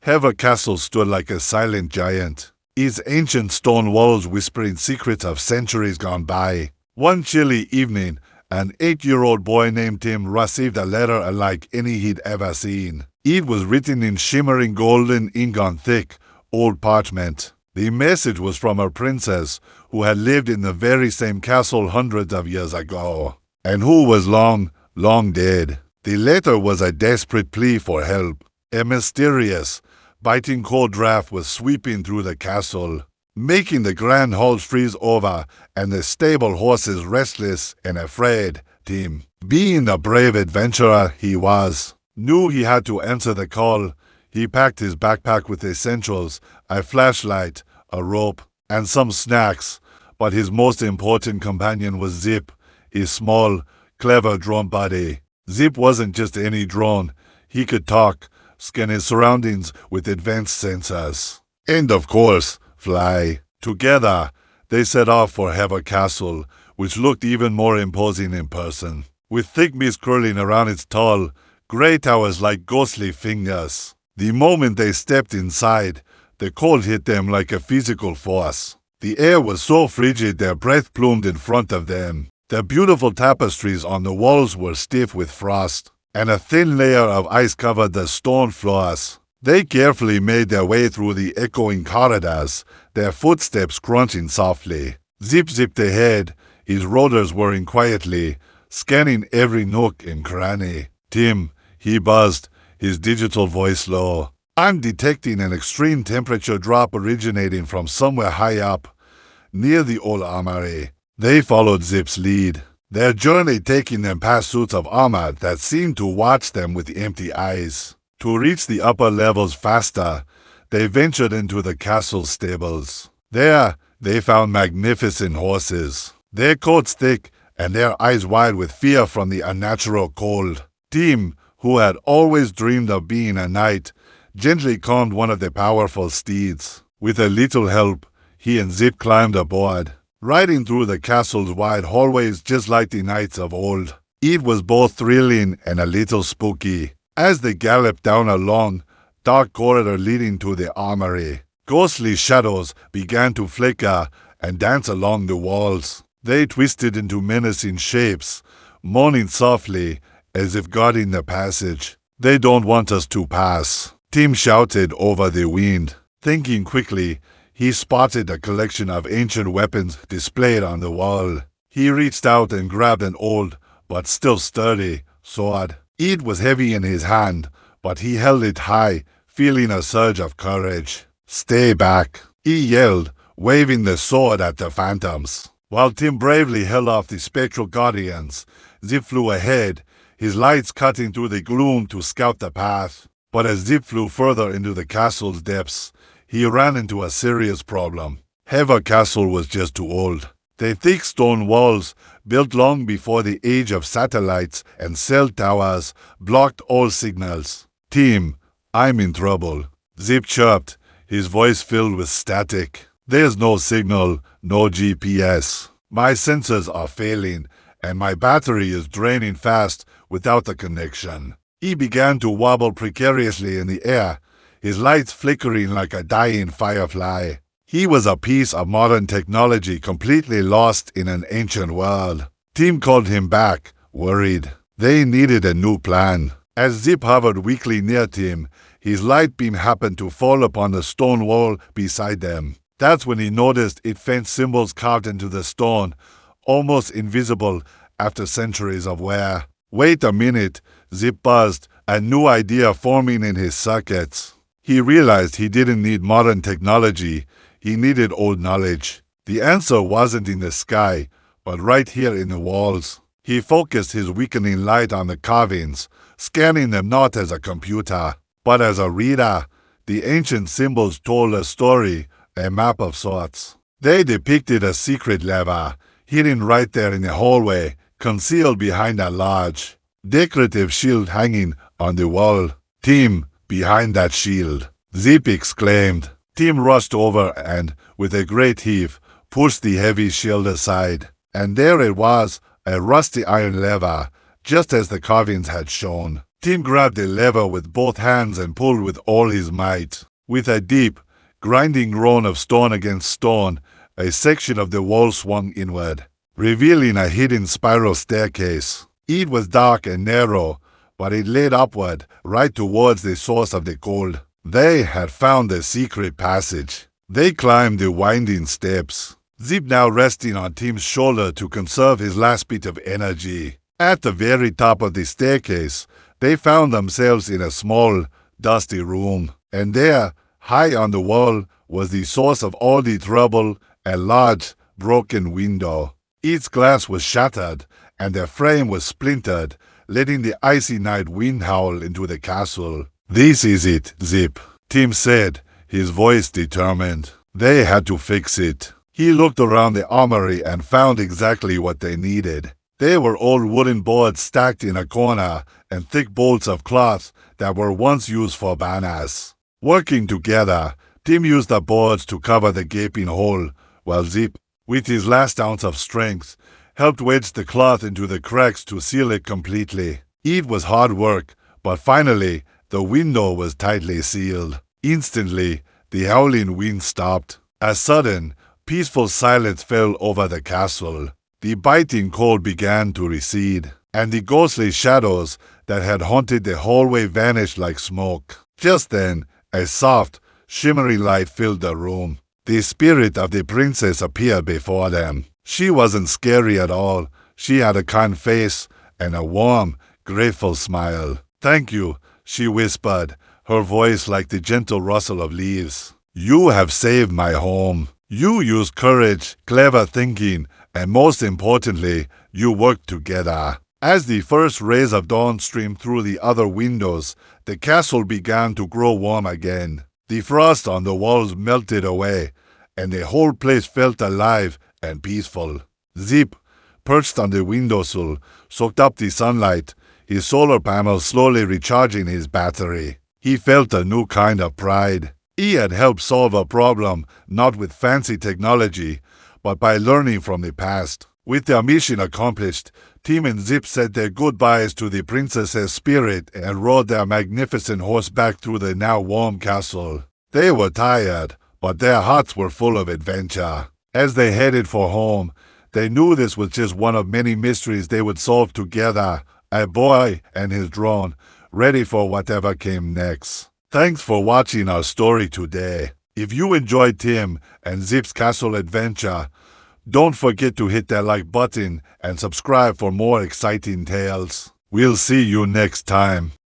Hever Castle stood like a silent giant, its ancient stone walls whispering secrets of centuries gone by. One chilly evening, an 8-year-old boy named Tim received a letter unlike any he'd ever seen. It was written in shimmering golden ink on thick, old parchment. The message was from a princess who had lived in the very same castle hundreds of years ago, and who was long, long dead. The letter was a desperate plea for help. A mysterious, biting cold draft was sweeping through the castle, making the grand halls freeze over and the stable horses restless and afraid. Tim, being the brave adventurer he was, knew he had to answer the call. He packed his backpack with essentials, a flashlight, a rope, and some snacks, but his most important companion was Zip, his small, clever drone buddy. Zip wasn't just any drone. He could talk, scan his surroundings with advanced sensors, and of course, fly. Together, they set off for Hever Castle, which looked even more imposing in person, with thick mist curling around its tall, grey towers like ghostly fingers. The moment they stepped inside, the cold hit them like a physical force. The air was so frigid their breath plumed in front of them. The beautiful tapestries on the walls were stiff with frost, and a thin layer of ice covered the stone floors. They carefully made their way through the echoing corridors, their footsteps crunching softly. Zip zipped ahead, his rotors whirring quietly, scanning every nook and cranny. Tim, he buzzed, his digital voice low. I'm detecting an extreme temperature drop originating from somewhere high up, near the old armory. They followed Zip's lead, their journey taking them past suits of armor that seemed to watch them with empty eyes. To reach the upper levels faster, they ventured into the castle stables. There, they found magnificent horses, their coats thick and their eyes wide with fear from the unnatural cold. Tim, who had always dreamed of being a knight, gently calmed one of the powerful steeds. With a little help, he and Zip climbed aboard, riding through the castle's wide hallways just like the knights of old. It was both thrilling and a little spooky. As they galloped down a long, dark corridor leading to the armory, ghostly shadows began to flicker and dance along the walls. They twisted into menacing shapes, moaning softly as if guarding the passage. They don't want us to pass, Tim shouted over the wind. Thinking quickly, he spotted a collection of ancient weapons displayed on the wall. He reached out and grabbed an old, but still sturdy, sword. It was heavy in his hand, but he held it high, feeling a surge of courage. Stay back, he yelled, waving the sword at the phantoms. While Tim bravely held off the spectral guardians, Zip flew ahead, his lights cutting through the gloom to scout the path. But as Zip flew further into the castle's depths, he ran into a serious problem. Hever Castle was just too old. The thick stone walls, built long before the age of satellites and cell towers, blocked all signals. Tim, I'm in trouble, Zip chirped, his voice filled with static. There's no signal, no GPS. My sensors are failing, and my battery is draining fast without a connection. He began to wobble precariously in the air, his lights flickering like a dying firefly. He was a piece of modern technology completely lost in an ancient world. Tim called him back, worried. They needed a new plan. As Zip hovered weakly near Tim, his light beam happened to fall upon the stone wall beside them. That's when he noticed it faint symbols carved into the stone, almost invisible after centuries of wear. Wait a minute, Zip buzzed, a new idea forming in his circuits. He realized he didn't need modern technology, he needed old knowledge. The answer wasn't in the sky, but right here in the walls. He focused his weakening light on the carvings, scanning them not as a computer, but as a reader. The ancient symbols told a story, a map of sorts. They depicted a secret lever, hidden right there in the hallway, concealed behind a large, decorative shield hanging on the wall. Tim, behind that shield, Zip exclaimed. Tim rushed over and, with a great heave, pushed the heavy shield aside. And there it was, a rusty iron lever, just as the carvings had shown. Tim grabbed the lever with both hands and pulled with all his might. With a deep, grinding groan of stone against stone, a section of the wall swung inward, revealing a hidden spiral staircase. It was dark and narrow, but it led upward, right towards the source of the cold. They had found the secret passage. They climbed the winding steps, Zip now resting on Tim's shoulder to conserve his last bit of energy. At the very top of the staircase, they found themselves in a small, dusty room, and there, high on the wall, was the source of all the trouble, a large, broken window. Its glass was shattered, and their frame was splintered, letting the icy night wind howl into the castle. "This is it, Zip," Tim said, his voice determined. They had to fix it. He looked around the armory and found exactly what they needed. They were old wooden boards stacked in a corner and thick bolts of cloth that were once used for banners. Working together, Tim used the boards to cover the gaping hole, while Zip, with his last ounce of strength, helped wedge the cloth into the cracks to seal it completely. It was hard work, but finally, the window was tightly sealed. Instantly, the howling wind stopped. A sudden, peaceful silence fell over the castle. The biting cold began to recede, and the ghostly shadows that had haunted the hallway vanished like smoke. Just then, a soft, shimmering light filled the room. The spirit of the princess appeared before them. She wasn't scary at all. She had a kind face and a warm, grateful smile. "Thank you," she whispered, her voice like the gentle rustle of leaves. "You have saved my home. You used courage, clever thinking, and most importantly, you worked together." As the first rays of dawn streamed through the other windows, the castle began to grow warm again. The frost on the walls melted away, and the whole place felt alive and peaceful. Zip, perched on the windowsill, soaked up the sunlight, his solar panels slowly recharging his battery. He felt a new kind of pride. He had helped solve a problem not with fancy technology, but by learning from the past. With their mission accomplished, Tim and Zip said their goodbyes to the princess's spirit and rode their magnificent horse back through the now warm castle. They were tired, but their hearts were full of adventure. As they headed for home, they knew this was just one of many mysteries they would solve together, a boy and his drone, ready for whatever came next. Thanks for watching our story today. If you enjoyed Tim and Zip's castle adventure, don't forget to hit that like button and subscribe for more exciting tales. We'll see you next time.